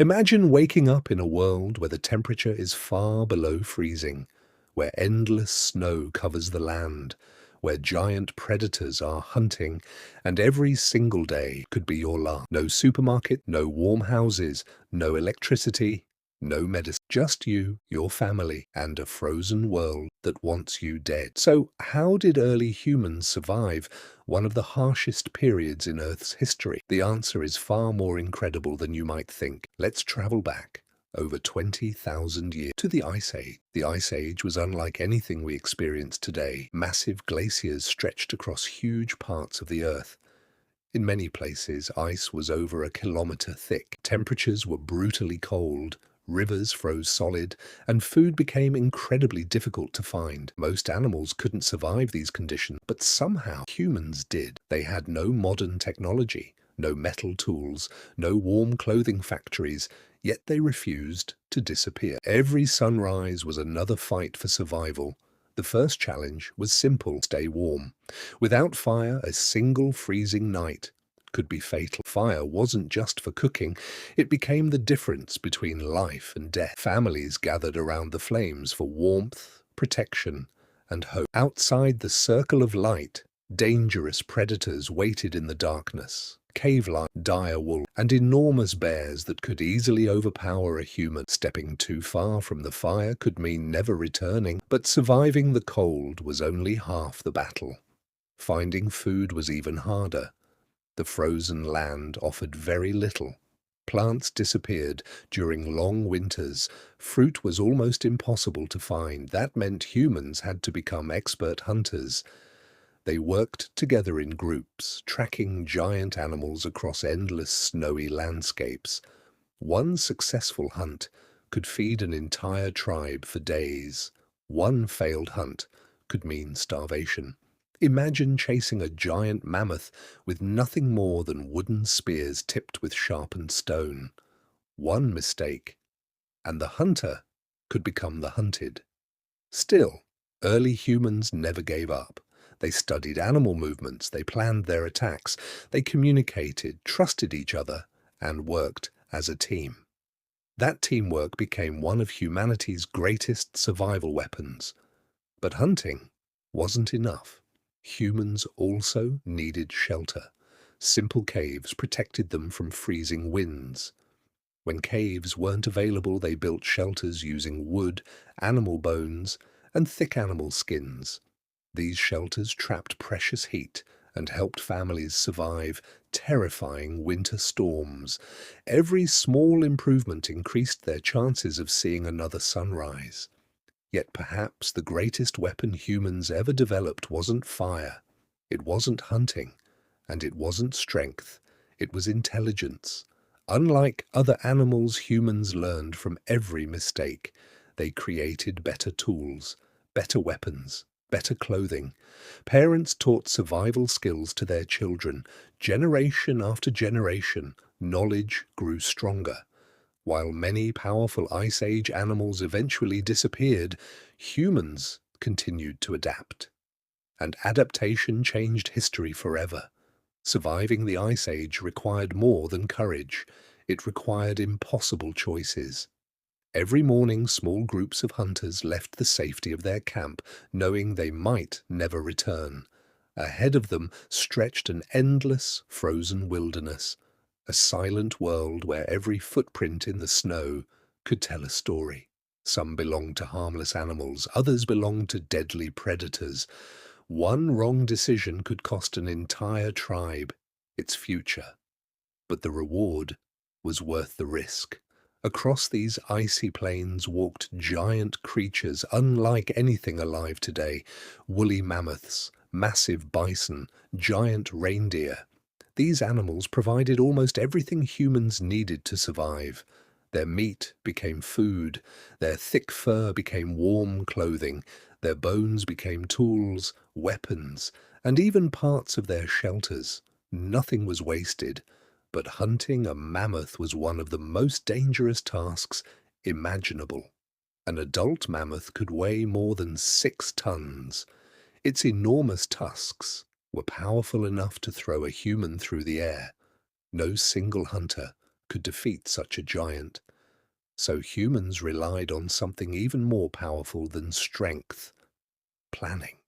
Imagine waking up in a world where the temperature is far below freezing, where endless snow covers the land, where giant predators are hunting, and every single day could be your last. No supermarket, no warm houses, no electricity, no medicine. Just you, your family, and a frozen world that wants you dead. So, how did early humans survive one of the harshest periods in Earth's history? The answer is far more incredible than you might think. Let's travel back over 20,000 years to the Ice Age. The Ice Age was unlike anything we experience today. Massive glaciers stretched across huge parts of the Earth. In many places, ice was over a kilometer thick. Temperatures were brutally cold, rivers froze solid, and food became incredibly difficult to find. Most animals couldn't survive these conditions, but somehow humans did. They had no modern technology, no metal tools, no warm clothing factories, yet they refused to disappear. Every sunrise was another fight for survival. The first challenge was simple: stay warm. Without fire, a single freezing night could be fatal. Fire wasn't just for cooking, it became the difference between life and death. Families gathered around the flames for warmth, protection, and hope. Outside the circle of light, dangerous predators waited in the darkness. Cave lions, dire wolves, and enormous bears that could easily overpower a human. Stepping too far from the fire could mean never returning, but surviving the cold was only half the battle. Finding food was even harder. The frozen land offered very little. Plants disappeared during long winters. Fruit was almost impossible to find. That meant humans had to become expert hunters. They worked together in groups, tracking giant animals across endless snowy landscapes. One successful hunt could feed an entire tribe for days. One failed hunt could mean starvation. Imagine chasing a giant mammoth with nothing more than wooden spears tipped with sharpened stone. One mistake, and the hunter could become the hunted. Still, early humans never gave up. They studied animal movements, they planned their attacks, they communicated, trusted each other, and worked as a team. That teamwork became one of humanity's greatest survival weapons. But hunting wasn't enough. Humans also needed shelter. Simple caves protected them from freezing winds. When caves weren't available, they built shelters using wood, animal bones, and thick animal skins. These shelters trapped precious heat and helped families survive terrifying winter storms. Every small improvement increased their chances of seeing another sunrise. Yet perhaps the greatest weapon humans ever developed wasn't fire, it wasn't hunting, and it wasn't strength, it was intelligence. Unlike other animals, humans learned from every mistake. They created better tools, better weapons, better clothing. Parents taught survival skills to their children. Generation after generation, knowledge grew stronger. While many powerful Ice Age animals eventually disappeared, humans continued to adapt. And adaptation changed history forever. Surviving the Ice Age required more than courage. It required impossible choices. Every morning, small groups of hunters left the safety of their camp, knowing they might never return. Ahead of them stretched an endless, frozen wilderness, a silent world where every footprint in the snow could tell a story. Some belonged to harmless animals, others belonged to deadly predators. One wrong decision could cost an entire tribe its future. But the reward was worth the risk. Across these icy plains walked giant creatures unlike anything alive today: woolly mammoths, massive bison, giant reindeer. These animals provided almost everything humans needed to survive. Their meat became food, their thick fur became warm clothing, their bones became tools, weapons, and even parts of their shelters. Nothing was wasted. But hunting a mammoth was one of the most dangerous tasks imaginable. An adult mammoth could weigh more than 6 tons. Its enormous tusks were powerful enough to throw a human through the air. No single hunter could defeat such a giant. So humans relied on something even more powerful than strength: planning.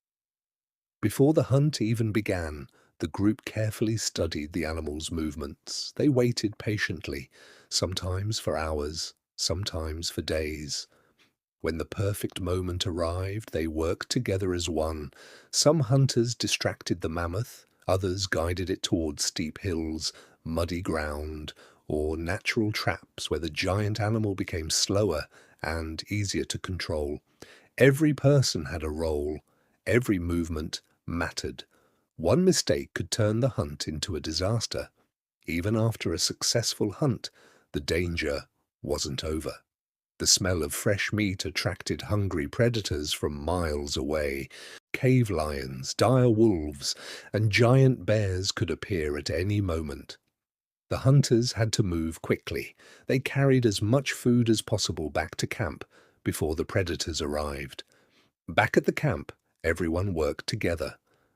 Before the hunt even began, the group carefully studied the animals' movements. They waited patiently, sometimes for hours, sometimes for days. When the perfect moment arrived, they worked together as one. Some hunters distracted the mammoth, others guided it towards steep hills, muddy ground, or natural traps where the giant animal became slower and easier to control. Every person had a role. Every movement mattered. One mistake could turn the hunt into a disaster. Even after a successful hunt, the danger wasn't over. The smell of fresh meat attracted hungry predators from miles away. Cave lions, dire wolves, and giant bears could appear at any moment. The hunters had to move quickly. They carried as much food as possible back to camp before the predators arrived. Back at the camp, everyone worked together.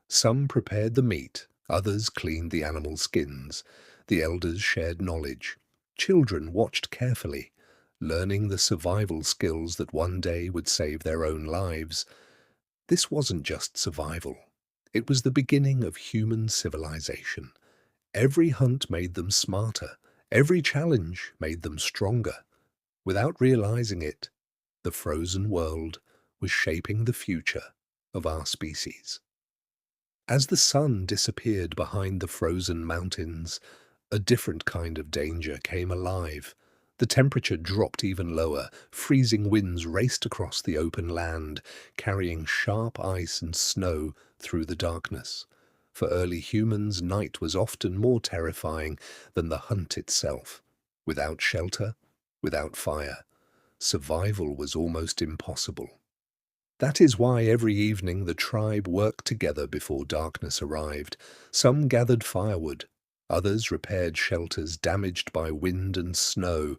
Some prepared the meat, others cleaned the animal skins. The elders shared knowledge. Children watched carefully, learning the survival skills that one day would save their own lives. This wasn't just survival. It was the beginning of human civilization. Every hunt made them smarter. Every challenge made them stronger. Without realizing it, the frozen world was shaping the future of our species. As the sun disappeared behind the frozen mountains, a different kind of danger came alive. The temperature dropped even lower. Freezing winds raced across the open land, carrying sharp ice and snow through the darkness. For early humans, night was often more terrifying than the hunt itself. Without shelter, without fire, survival was almost impossible. That is why every evening the tribe worked together before darkness arrived. Some gathered firewood, others repaired shelters damaged by wind and snow.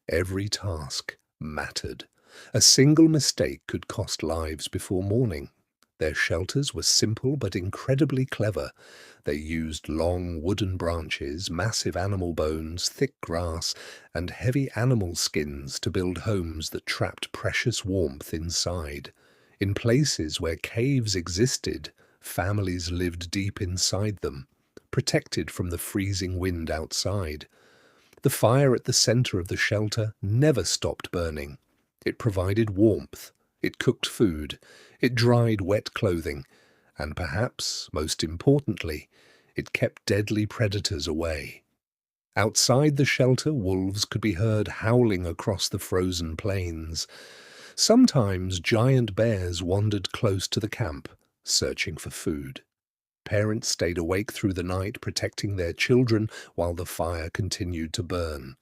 Every task mattered. A single mistake could cost lives before morning. Their shelters were simple but incredibly clever. They used long wooden branches, massive animal bones, thick grass, and heavy animal skins to build homes that trapped precious warmth inside. In places where caves existed, families lived deep inside them, protected from the freezing wind outside. The fire at the center of the shelter never stopped burning. It provided warmth, it cooked food, it dried wet clothing, and perhaps, most importantly, it kept deadly predators away. Outside the shelter, wolves could be heard howling across the frozen plains. Sometimes giant bears wandered close to the camp, searching for food. Parents stayed awake through the night, protecting their children while the fire continued to burn.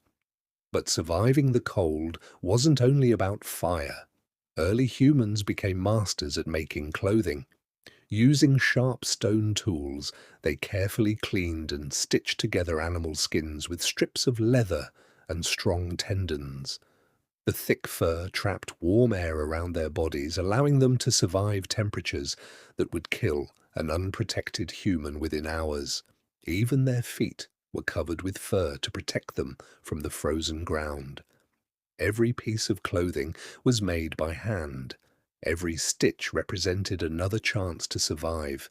But surviving the cold wasn't only about fire. Early humans became masters at making clothing. Using sharp stone tools, they carefully cleaned and stitched together animal skins with strips of leather and strong tendons. The thick fur trapped warm air around their bodies, allowing them to survive temperatures that would kill an unprotected human within hours. Even their feet were covered with fur to protect them from the frozen ground. Every piece of clothing was made by hand. Every stitch represented another chance to survive.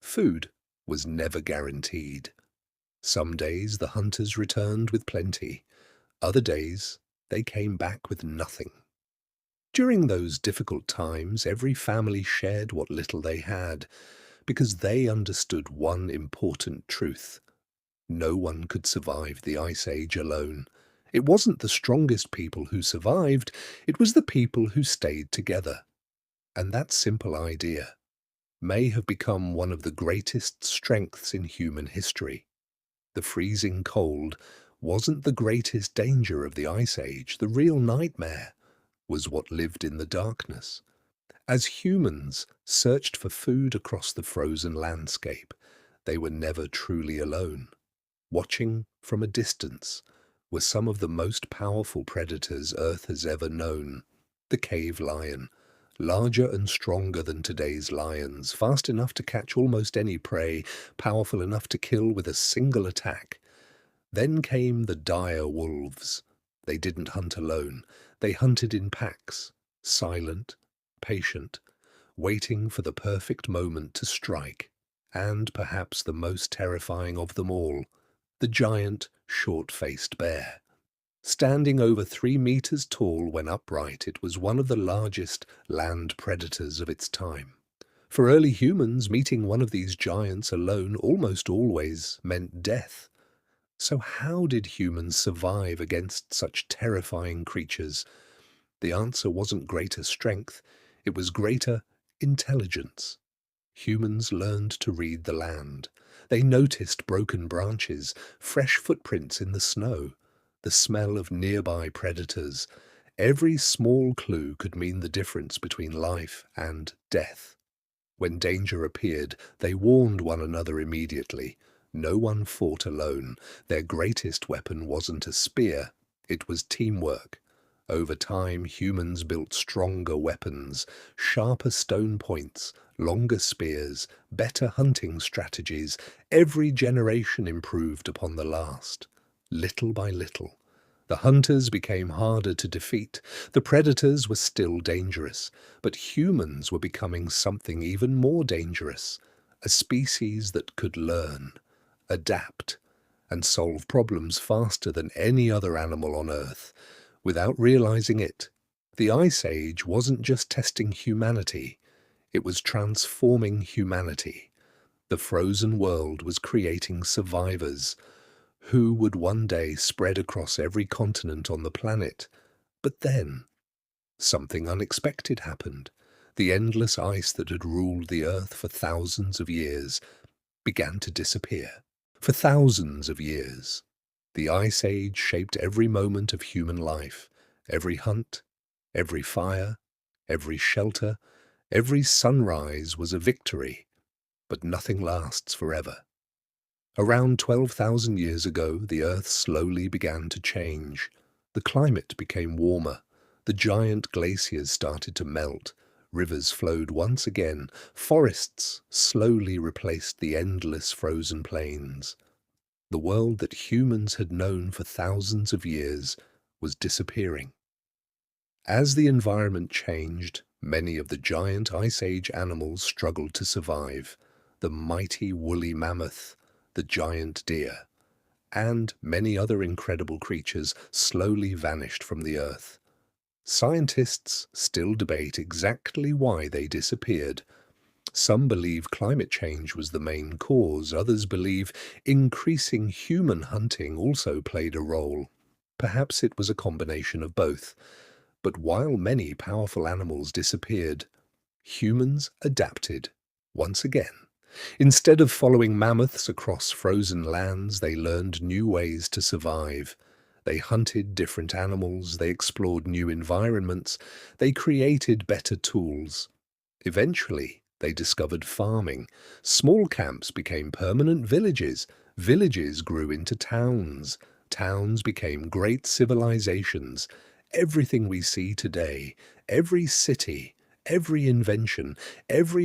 Food was never guaranteed. Some days the hunters returned with plenty. Other days they came back with nothing. During those difficult times, every family shared what little they had, because they understood one important truth. No one could survive the Ice Age alone. It wasn't the strongest people who survived, it was the people who stayed together. And that simple idea may have become one of the greatest strengths in human history. The freezing cold wasn't the greatest danger of the Ice Age. The real nightmare was what lived in the darkness. As humans searched for food across the frozen landscape, they were never truly alone. Watching from a distance were some of the most powerful predators Earth has ever known. The cave lion, larger and stronger than today's lions, fast enough to catch almost any prey, powerful enough to kill with a single attack. Then came the dire wolves. They didn't hunt alone. They hunted in packs, silent, patient, waiting for the perfect moment to strike. And perhaps the most terrifying of them all, the giant, short-faced bear. Standing over 3 meters tall when upright, it was one of the largest land predators of its time. For early humans, meeting one of these giants alone almost always meant death. So how did humans survive against such terrifying creatures? The answer wasn't greater strength, it was greater intelligence. Humans learned to read the land. They noticed broken branches, fresh footprints in the snow, the smell of nearby predators. Every small clue could mean the difference between life and death. When danger appeared, they warned one another immediately. No one fought alone. Their greatest weapon wasn't a spear, it was teamwork. Over time, humans built stronger weapons, sharper stone points, longer spears, better hunting strategies. Every generation improved upon the last. Little by little, the hunters became harder to defeat. The predators were still dangerous, but humans were becoming something even more dangerous. A species that could learn, adapt, and solve problems faster than any other animal on Earth. Without realizing it, the Ice Age wasn't just testing humanity, it was transforming humanity. The frozen world was creating survivors who would one day spread across every continent on the planet. But then, something unexpected happened. The endless ice that had ruled the Earth for thousands of years began to disappear. For thousands of years, the Ice Age shaped every moment of human life, every hunt, every fire, every shelter, every sunrise was a victory, but nothing lasts forever. Around 12,000 years ago, the Earth slowly began to change. The climate became warmer, the giant glaciers started to melt, rivers flowed once again, forests slowly replaced the endless frozen plains. The world that humans had known for thousands of years was disappearing. As the environment changed, many of the giant Ice Age animals struggled to survive. The mighty woolly mammoth, the giant deer, and many other incredible creatures slowly vanished from the Earth. Scientists still debate exactly why they disappeared. Some believe climate change was the main cause, others believe increasing human hunting also played a role. Perhaps it was a combination of both. But while many powerful animals disappeared, humans adapted once again. Instead of following mammoths across frozen lands, they learned new ways to survive. They hunted different animals, they explored new environments, they created better tools. Eventually, they discovered farming. Small camps became permanent villages. Villages grew into towns. Towns became great civilizations. Everything we see today, every city, every invention, every